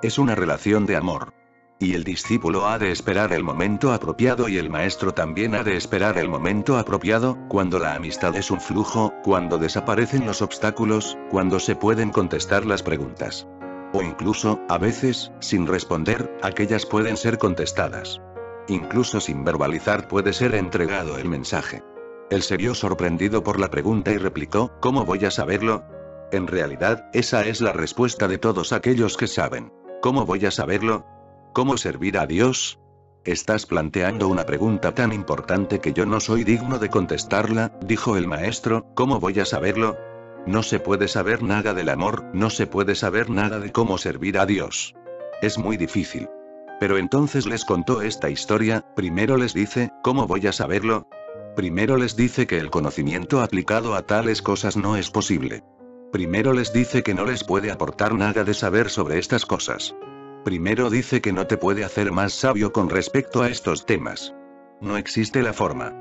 Es una relación de amor. Y el discípulo ha de esperar el momento apropiado y el maestro también ha de esperar el momento apropiado, cuando la amistad es un flujo, cuando desaparecen los obstáculos, cuando se pueden contestar las preguntas. O incluso, a veces, sin responder, aquellas pueden ser contestadas. Incluso sin verbalizar puede ser entregado el mensaje. Él se vio sorprendido por la pregunta y replicó, ¿cómo voy a saberlo? En realidad, esa es la respuesta de todos aquellos que saben. ¿Cómo voy a saberlo? ¿Cómo servir a Dios? Estás planteando una pregunta tan importante que yo no soy digno de contestarla, dijo el maestro, ¿cómo voy a saberlo? No se puede saber nada del amor, no se puede saber nada de cómo servir a Dios. Es muy difícil. Pero entonces les contó esta historia, primero les dice, ¿cómo voy a saberlo? Primero les dice que el conocimiento aplicado a tales cosas no es posible. Primero les dice que no les puede aportar nada de saber sobre estas cosas. Primero dice que no te puede hacer más sabio con respecto a estos temas. No existe la forma.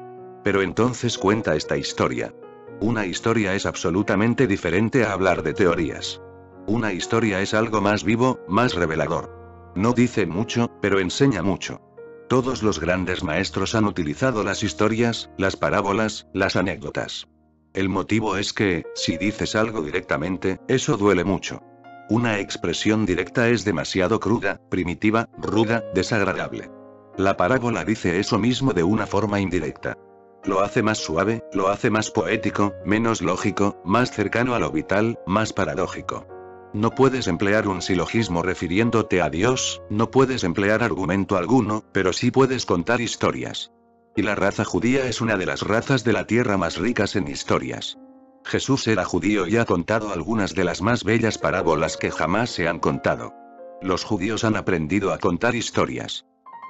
Pero entonces cuenta esta historia. Una historia es absolutamente diferente a hablar de teorías. Una historia es algo más vivo, más revelador. No dice mucho, pero enseña mucho. Todos los grandes maestros han utilizado las historias, las parábolas, las anécdotas. El motivo es que, si dices algo directamente, eso duele mucho. Una expresión directa es demasiado cruda, primitiva, ruda, desagradable. La parábola dice eso mismo de una forma indirecta. Lo hace más suave, lo hace más poético, menos lógico, más cercano a lo vital, más paradójico. No puedes emplear un silogismo refiriéndote a Dios, no puedes emplear argumento alguno, pero sí puedes contar historias. Y la raza judía es una de las razas de la tierra más ricas en historias. Jesús era judío y ha contado algunas de las más bellas parábolas que jamás se han contado. Los judíos han aprendido a contar historias.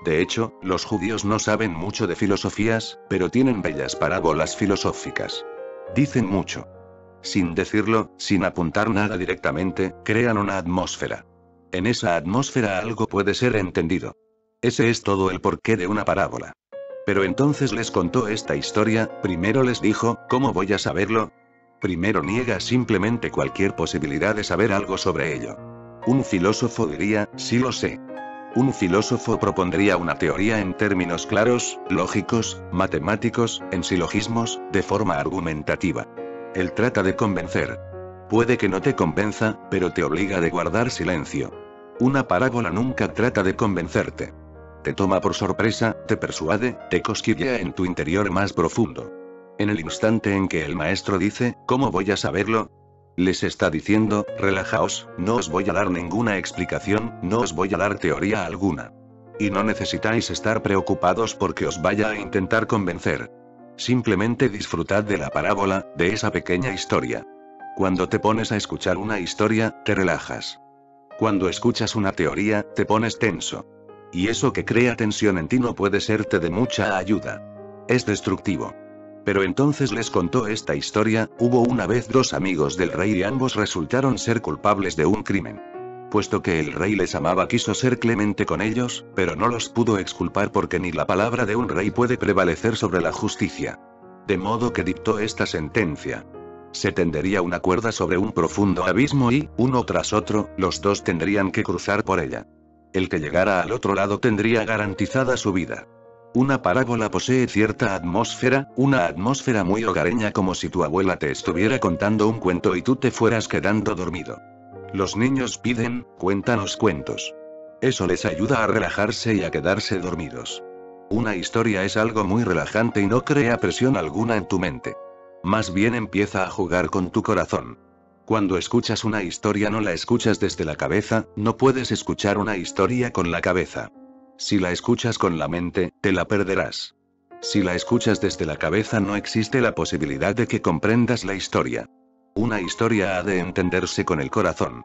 De hecho, los judíos no saben mucho de filosofías, pero tienen bellas parábolas filosóficas. Dicen mucho. Sin decirlo, sin apuntar nada directamente, crean una atmósfera. En esa atmósfera algo puede ser entendido. Ese es todo el porqué de una parábola. Pero entonces les contó esta historia, primero les dijo, ¿cómo voy a saberlo? Primero niega simplemente cualquier posibilidad de saber algo sobre ello. Un filósofo diría, sí lo sé. Un filósofo propondría una teoría en términos claros, lógicos, matemáticos, en silogismos, de forma argumentativa. Él trata de convencer. Puede que no te convenza, pero te obliga a guardar silencio. Una parábola nunca trata de convencerte. Te toma por sorpresa, te persuade, te cosquillea en tu interior más profundo. En el instante en que el maestro dice, ¿cómo voy a saberlo? Les está diciendo, relajaos, no os voy a dar ninguna explicación, no os voy a dar teoría alguna. Y no necesitáis estar preocupados porque os vaya a intentar convencer. Simplemente disfrutad de la parábola, de esa pequeña historia. Cuando te pones a escuchar una historia, te relajas. Cuando escuchas una teoría, te pones tenso. Y eso que crea tensión en ti no puede serte de mucha ayuda. Es destructivo. Pero entonces les contó esta historia, hubo una vez dos amigos del rey y ambos resultaron ser culpables de un crimen. Puesto que el rey les amaba quiso ser clemente con ellos, pero no los pudo exculpar porque ni la palabra de un rey puede prevalecer sobre la justicia. De modo que dictó esta sentencia. Se tendería una cuerda sobre un profundo abismo y, uno tras otro, los dos tendrían que cruzar por ella. El que llegara al otro lado tendría garantizada su vida. Una parábola posee cierta atmósfera, una atmósfera muy hogareña como si tu abuela te estuviera contando un cuento y tú te fueras quedando dormido. Los niños piden, cuéntanos cuentos. Eso les ayuda a relajarse y a quedarse dormidos. Una historia es algo muy relajante y no crea presión alguna en tu mente. Más bien empieza a jugar con tu corazón. Cuando escuchas una historia no la escuchas desde la cabeza, no puedes escuchar una historia con la cabeza. Si la escuchas con la mente, te la perderás. Si la escuchas desde la cabeza no existe la posibilidad de que comprendas la historia. Una historia ha de entenderse con el corazón.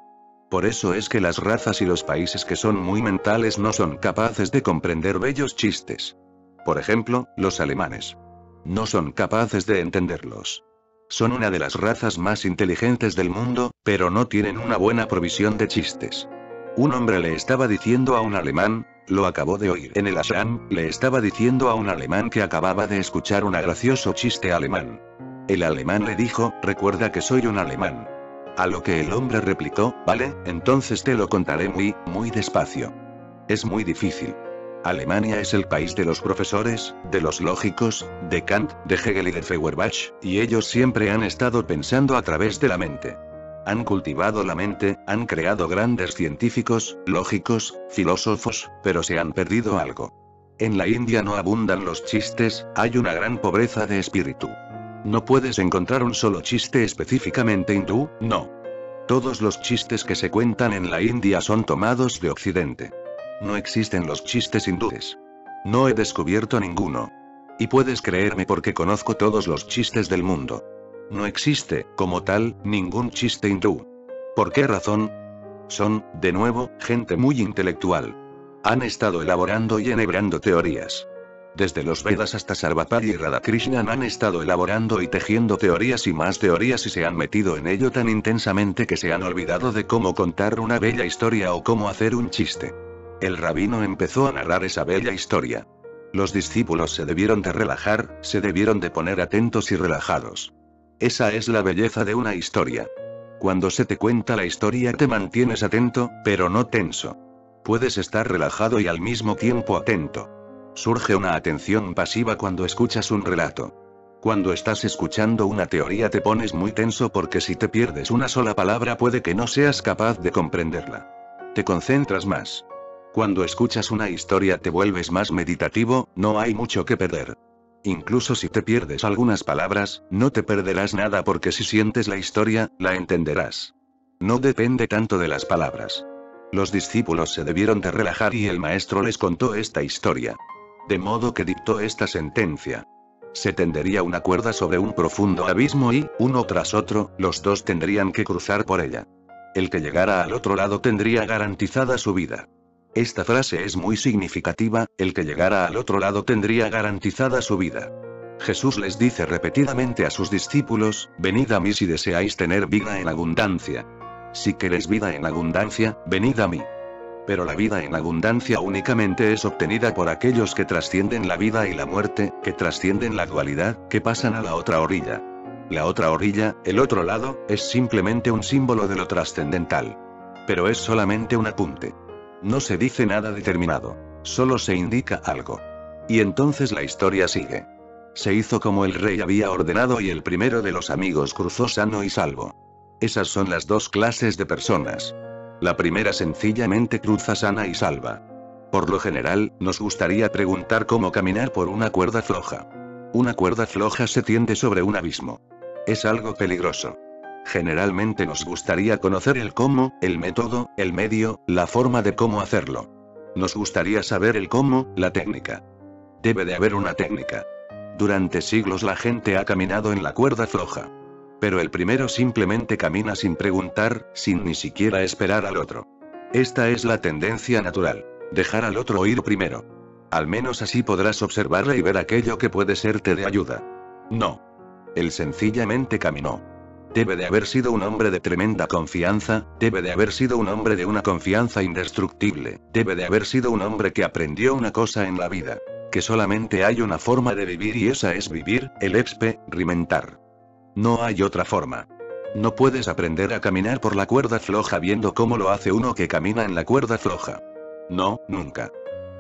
Por eso es que las razas y los países que son muy mentales no son capaces de comprender bellos chistes. Por ejemplo, los alemanes. No son capaces de entenderlos. Son una de las razas más inteligentes del mundo, pero no tienen una buena provisión de chistes. Un hombre le estaba diciendo a un alemán, lo acabó de oír en el Ashram, le estaba diciendo a un alemán que acababa de escuchar un gracioso chiste alemán. El alemán le dijo, recuerda que soy un alemán. A lo que el hombre replicó, vale, entonces te lo contaré muy despacio. Es muy difícil. Alemania es el país de los profesores, de los lógicos, de Kant, de Hegel y de Feuerbach, y ellos siempre han estado pensando a través de la mente. Han cultivado la mente, han creado grandes científicos, lógicos, filósofos, pero se han perdido algo. En la India no abundan los chistes, hay una gran pobreza de espíritu. No puedes encontrar un solo chiste específicamente hindú, no. Todos los chistes que se cuentan en la India son tomados de Occidente. No existen los chistes hindúes. No he descubierto ninguno. Y puedes creerme porque conozco todos los chistes del mundo. No existe, como tal, ningún chiste hindú. ¿Por qué razón? Son, de nuevo, gente muy intelectual. Han estado elaborando y enhebrando teorías. Desde los Vedas hasta Sarvapali y Radhakrishnan han estado elaborando y tejiendo teorías y más teorías y se han metido en ello tan intensamente que se han olvidado de cómo contar una bella historia o cómo hacer un chiste. El rabino empezó a narrar esa bella historia. Los discípulos se debieron de relajar, se debieron de poner atentos y relajados. Esa es la belleza de una historia. Cuando se te cuenta la historia te mantienes atento, pero no tenso. Puedes estar relajado y al mismo tiempo atento. Surge una atención pasiva cuando escuchas un relato. Cuando estás escuchando una teoría te pones muy tenso porque si te pierdes una sola palabra puede que no seas capaz de comprenderla. Te concentras más. Cuando escuchas una historia te vuelves más meditativo, no hay mucho que perder. Incluso si te pierdes algunas palabras, no te perderás nada porque si sientes la historia, la entenderás. No depende tanto de las palabras. Los discípulos se debieron de relajar y el maestro les contó esta historia. De modo que dictó esta sentencia. Se tendería una cuerda sobre un profundo abismo y, uno tras otro, los dos tendrían que cruzar por ella. El que llegara al otro lado tendría garantizada su vida. Esta frase es muy significativa, el que llegara al otro lado tendría garantizada su vida. Jesús les dice repetidamente a sus discípulos, venid a mí si deseáis tener vida en abundancia. Si queréis vida en abundancia, venid a mí. Pero la vida en abundancia únicamente es obtenida por aquellos que trascienden la vida y la muerte, que trascienden la dualidad, que pasan a la otra orilla. La otra orilla, el otro lado, es simplemente un símbolo de lo trascendental. Pero es solamente un apunte. No se dice nada determinado. Solo se indica algo. Y entonces la historia sigue. Se hizo como el rey había ordenado y el primero de los amigos cruzó sano y salvo. Esas son las dos clases de personas. La primera sencillamente cruza sana y salva. Por lo general, nos gustaría preguntar cómo caminar por una cuerda floja. Una cuerda floja se tiende sobre un abismo. Es algo peligroso. Generalmente nos gustaría conocer el cómo, el método, el medio, la forma de cómo hacerlo. Nos gustaría saber el cómo, la técnica. Debe de haber una técnica. Durante siglos la gente ha caminado en la cuerda floja. Pero el primero simplemente camina sin preguntar, sin ni siquiera esperar al otro. Esta es la tendencia natural. Dejar al otro ir primero. Al menos así podrás observarle y ver aquello que puede serte de ayuda. No. Él sencillamente caminó. Debe de haber sido un hombre de tremenda confianza, debe de haber sido un hombre de una confianza indestructible, debe de haber sido un hombre que aprendió una cosa en la vida. Que solamente hay una forma de vivir y esa es vivir, el experimentar. No hay otra forma. No puedes aprender a caminar por la cuerda floja viendo cómo lo hace uno que camina en la cuerda floja. No, nunca.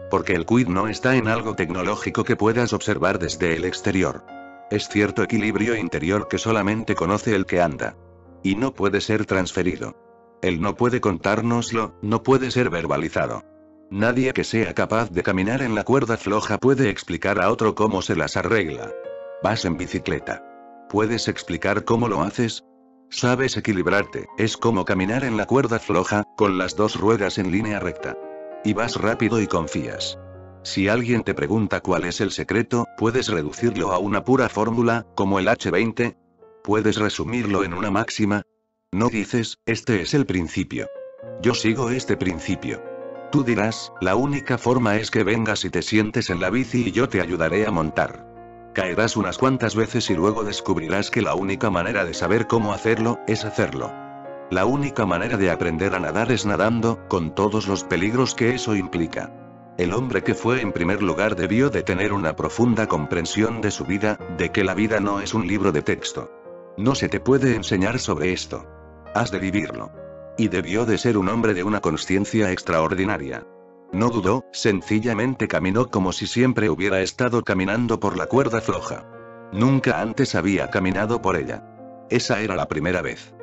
Porque el quid no está en algo tecnológico que puedas observar desde el exterior. Es cierto equilibrio interior que solamente conoce el que anda. Y no puede ser transferido. Él no puede contárnoslo, no puede ser verbalizado. Nadie que sea capaz de caminar en la cuerda floja puede explicar a otro cómo se las arregla. Vas en bicicleta. ¿Puedes explicar cómo lo haces? Sabes equilibrarte, es como caminar en la cuerda floja, con las dos ruedas en línea recta. Y vas rápido y confías. Si alguien te pregunta cuál es el secreto, puedes reducirlo a una pura fórmula, como el H20. Puedes resumirlo en una máxima. No dices, este es el principio. Yo sigo este principio. Tú dirás, la única forma es que vengas y te sientes en la bici y yo te ayudaré a montar. Caerás unas cuantas veces y luego descubrirás que la única manera de saber cómo hacerlo, es hacerlo. La única manera de aprender a nadar es nadando, con todos los peligros que eso implica. El hombre que fue en primer lugar debió de tener una profunda comprensión de su vida, de que la vida no es un libro de texto. No se te puede enseñar sobre esto. Has de vivirlo. Y debió de ser un hombre de una consciencia extraordinaria. No dudó, sencillamente caminó como si siempre hubiera estado caminando por la cuerda floja. Nunca antes había caminado por ella. Esa era la primera vez.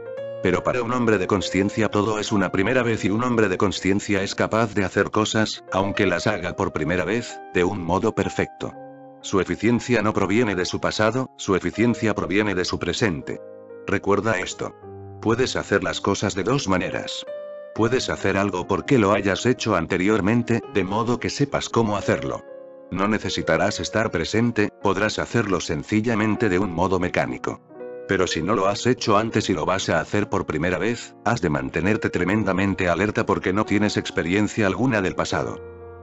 Pero para un hombre de consciencia todo es una primera vez y un hombre de consciencia es capaz de hacer cosas, aunque las haga por primera vez, de un modo perfecto. Su eficiencia no proviene de su pasado, su eficiencia proviene de su presente. Recuerda esto. Puedes hacer las cosas de dos maneras. Puedes hacer algo porque lo hayas hecho anteriormente, de modo que sepas cómo hacerlo. No necesitarás estar presente, podrás hacerlo sencillamente de un modo mecánico. Pero si no lo has hecho antes y lo vas a hacer por primera vez, has de mantenerte tremendamente alerta porque no tienes experiencia alguna del pasado.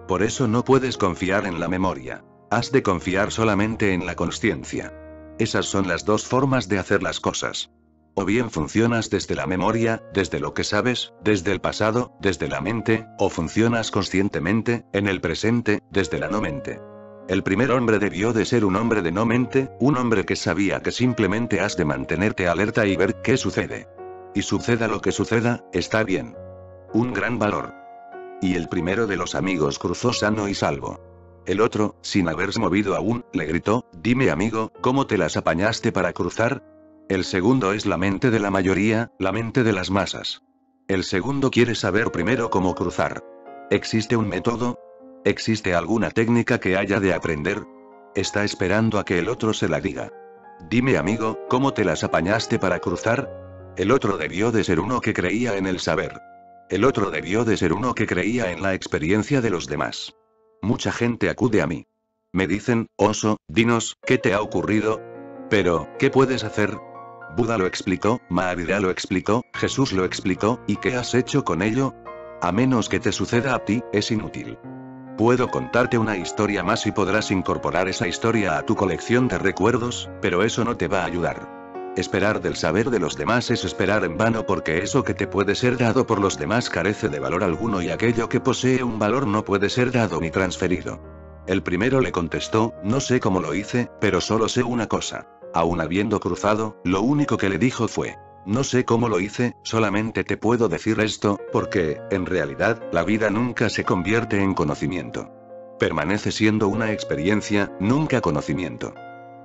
Por eso no puedes confiar en la memoria. Has de confiar solamente en la consciencia. Esas son las dos formas de hacer las cosas. O bien funcionas desde la memoria, desde lo que sabes, desde el pasado, desde la mente, o funcionas conscientemente, en el presente, desde la no mente. El primer hombre debió de ser un hombre de no mente, un hombre que sabía que simplemente has de mantenerte alerta y ver qué sucede. Y suceda lo que suceda, está bien. Un gran valor. Y el primero de los amigos cruzó sano y salvo. El otro, sin haberse movido aún, le gritó: dime amigo, ¿cómo te las apañaste para cruzar? El segundo es la mente de la mayoría, la mente de las masas. El segundo quiere saber primero cómo cruzar. ¿Existe un método? ¿Existe alguna técnica que haya de aprender? Está esperando a que el otro se la diga. Dime amigo, ¿cómo te las apañaste para cruzar? El otro debió de ser uno que creía en el saber. El otro debió de ser uno que creía en la experiencia de los demás. Mucha gente acude a mí. Me dicen: oso, dinos, ¿qué te ha ocurrido? Pero, ¿qué puedes hacer? Buda lo explicó, Mahavira lo explicó, Jesús lo explicó, ¿y qué has hecho con ello? A menos que te suceda a ti, es inútil. Puedo contarte una historia más y podrás incorporar esa historia a tu colección de recuerdos, pero eso no te va a ayudar. Esperar del saber de los demás es esperar en vano, porque eso que te puede ser dado por los demás carece de valor alguno y aquello que posee un valor no puede ser dado ni transferido. El primero le contestó: no sé cómo lo hice, pero solo sé una cosa. Aún habiendo cruzado, lo único que le dijo fue: no sé cómo lo hice, solamente te puedo decir esto, porque, en realidad, la vida nunca se convierte en conocimiento. Permanece siendo una experiencia, nunca conocimiento.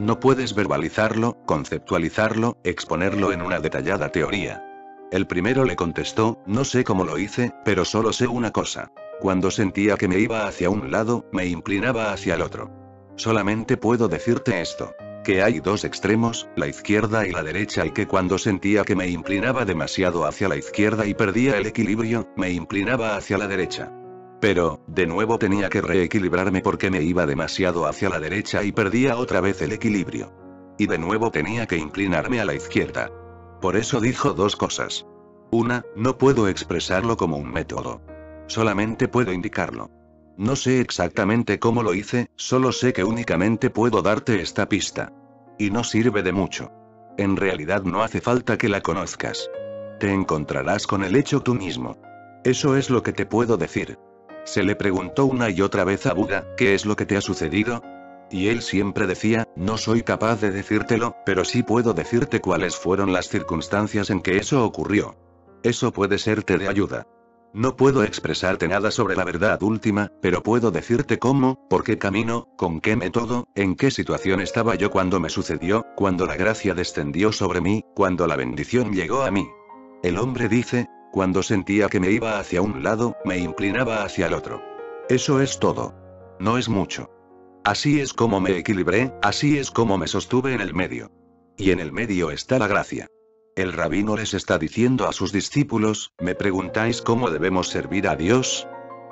No puedes verbalizarlo, conceptualizarlo, exponerlo en una detallada teoría. El primero le contestó: no sé cómo lo hice, pero solo sé una cosa. Cuando sentía que me iba hacia un lado, me inclinaba hacia el otro. Solamente puedo decirte esto. Que hay dos extremos, la izquierda y la derecha, y que cuando sentía que me inclinaba demasiado hacia la izquierda y perdía el equilibrio, me inclinaba hacia la derecha. Pero, de nuevo tenía que reequilibrarme porque me iba demasiado hacia la derecha y perdía otra vez el equilibrio. Y de nuevo tenía que inclinarme a la izquierda. Por eso dijo dos cosas. Una, no puedo expresarlo como un método. Solamente puedo indicarlo. No sé exactamente cómo lo hice, solo sé que únicamente puedo darte esta pista. Y no sirve de mucho. En realidad no hace falta que la conozcas. Te encontrarás con el hecho tú mismo. Eso es lo que te puedo decir. Se le preguntó una y otra vez a Buda: ¿qué es lo que te ha sucedido? Y él siempre decía: no soy capaz de decírtelo, pero sí puedo decirte cuáles fueron las circunstancias en que eso ocurrió. Eso puede serte de ayuda. No puedo expresarte nada sobre la verdad última, pero puedo decirte cómo, por qué camino, con qué método, en qué situación estaba yo cuando me sucedió, cuando la gracia descendió sobre mí, cuando la bendición llegó a mí. El hombre dice: cuando sentía que me iba hacia un lado, me inclinaba hacia el otro. Eso es todo. No es mucho. Así es como me equilibré, así es como me sostuve en el medio. Y en el medio está la gracia. El rabino les está diciendo a sus discípulos: ¿me preguntáis cómo debemos servir a Dios?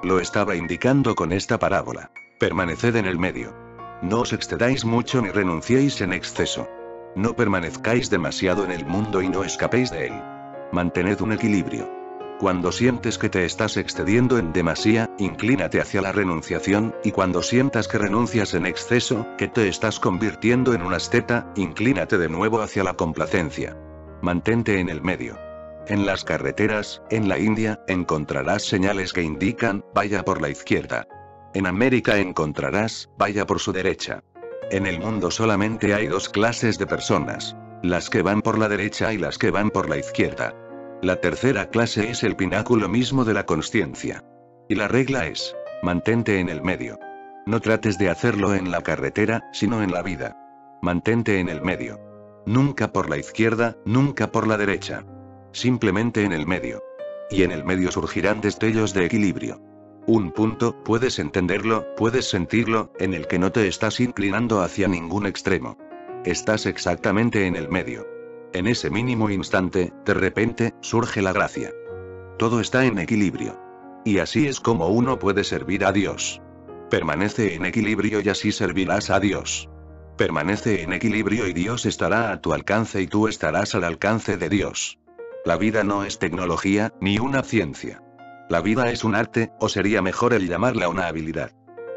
Lo estaba indicando con esta parábola. Permaneced en el medio. No os excedáis mucho ni renunciéis en exceso. No permanezcáis demasiado en el mundo y no escapéis de él. Mantened un equilibrio. Cuando sientes que te estás excediendo en demasía, inclínate hacia la renunciación, y cuando sientas que renuncias en exceso, que te estás convirtiendo en un asceta, inclínate de nuevo hacia la complacencia. Mantente en el medio. En las carreteras, en la India, encontrarás señales que indican: vaya por la izquierda. En América encontrarás: vaya por su derecha. En el mundo solamente hay dos clases de personas. Las que van por la derecha y las que van por la izquierda. La tercera clase es el pináculo mismo de la consciencia. Y la regla es: mantente en el medio. No trates de hacerlo en la carretera, sino en la vida. Mantente en el medio. Nunca por la izquierda, nunca por la derecha. Simplemente en el medio. Y en el medio surgirán destellos de equilibrio. Un punto, puedes entenderlo, puedes sentirlo, en el que no te estás inclinando hacia ningún extremo. Estás exactamente en el medio. En ese mínimo instante, de repente, surge la gracia. Todo está en equilibrio. Y así es como uno puede servir a Dios. Permanece en equilibrio y así servirás a Dios. Permanece en equilibrio y Dios estará a tu alcance y tú estarás al alcance de Dios. La vida no es tecnología, ni una ciencia. La vida es un arte, o sería mejor el llamarla una habilidad.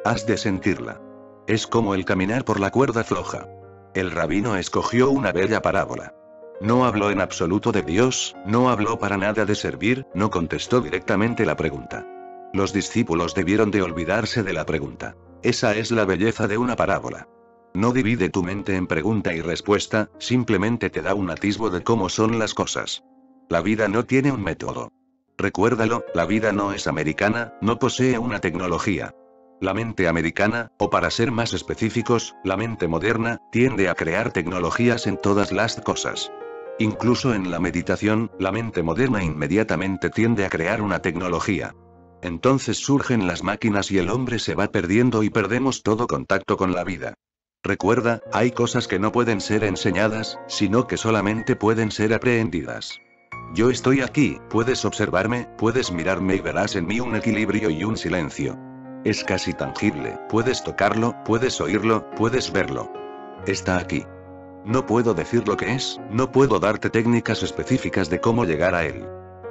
Has de sentirla. Es como el caminar por la cuerda floja. El rabino escogió una bella parábola. No habló en absoluto de Dios, no habló para nada de servir, no contestó directamente la pregunta. Los discípulos debieron de olvidarse de la pregunta. Esa es la belleza de una parábola. No divide tu mente en pregunta y respuesta, simplemente te da un atisbo de cómo son las cosas. La vida no tiene un método. Recuérdalo, la vida no es americana, no posee una tecnología. La mente americana, o para ser más específicos, la mente moderna, tiende a crear tecnologías en todas las cosas. Incluso en la meditación, la mente moderna inmediatamente tiende a crear una tecnología. Entonces surgen las máquinas y el hombre se va perdiendo y perdemos todo contacto con la vida. Recuerda, hay cosas que no pueden ser enseñadas, sino que solamente pueden ser aprehendidas. Yo estoy aquí, puedes observarme, puedes mirarme y verás en mí un equilibrio y un silencio. Es casi tangible, puedes tocarlo, puedes oírlo, puedes verlo. Está aquí. No puedo decir lo que es, no puedo darte técnicas específicas de cómo llegar a él.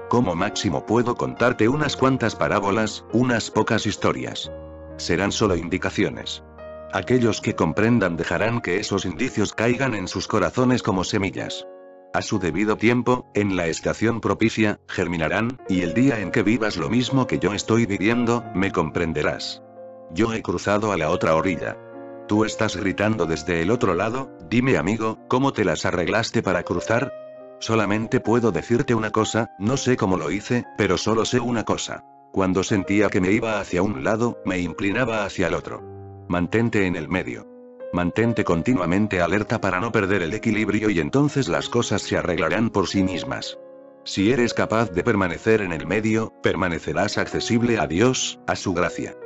Como máximo puedo contarte unas cuantas parábolas, unas pocas historias. Serán solo indicaciones. Aquellos que comprendan dejarán que esos indicios caigan en sus corazones como semillas. A su debido tiempo, en la estación propicia, germinarán, y el día en que vivas lo mismo que yo estoy viviendo, me comprenderás. Yo he cruzado a la otra orilla. Tú estás gritando desde el otro lado, dime amigo, ¿cómo te las arreglaste para cruzar? Solamente puedo decirte una cosa, no sé cómo lo hice, pero solo sé una cosa. Cuando sentía que me iba hacia un lado, me inclinaba hacia el otro. Mantente en el medio. Mantente continuamente alerta para no perder el equilibrio y entonces las cosas se arreglarán por sí mismas. Si eres capaz de permanecer en el medio, permanecerás accesible a Dios, a su gracia.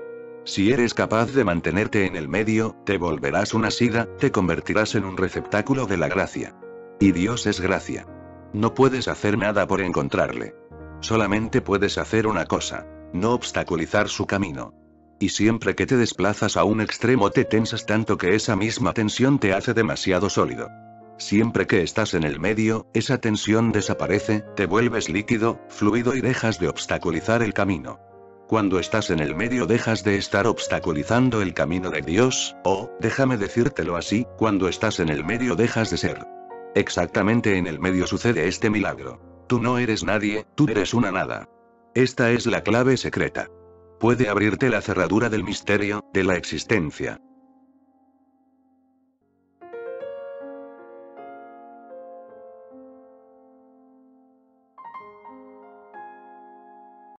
Si eres capaz de mantenerte en el medio, te volverás una sida, te convertirás en un receptáculo de la gracia. Y Dios es gracia. No puedes hacer nada por encontrarle. Solamente puedes hacer una cosa: no obstaculizar su camino. Y siempre que te desplazas a un extremo te tensas tanto que esa misma tensión te hace demasiado sólido. Siempre que estás en el medio, esa tensión desaparece, te vuelves líquido, fluido y dejas de obstaculizar el camino. Cuando estás en el medio dejas de estar obstaculizando el camino de Dios, o, déjame decírtelo así, cuando estás en el medio dejas de ser. Exactamente en el medio sucede este milagro. Tú no eres nadie, tú eres una nada. Esta es la clave secreta. Puede abrirte la cerradura del misterio, de la existencia.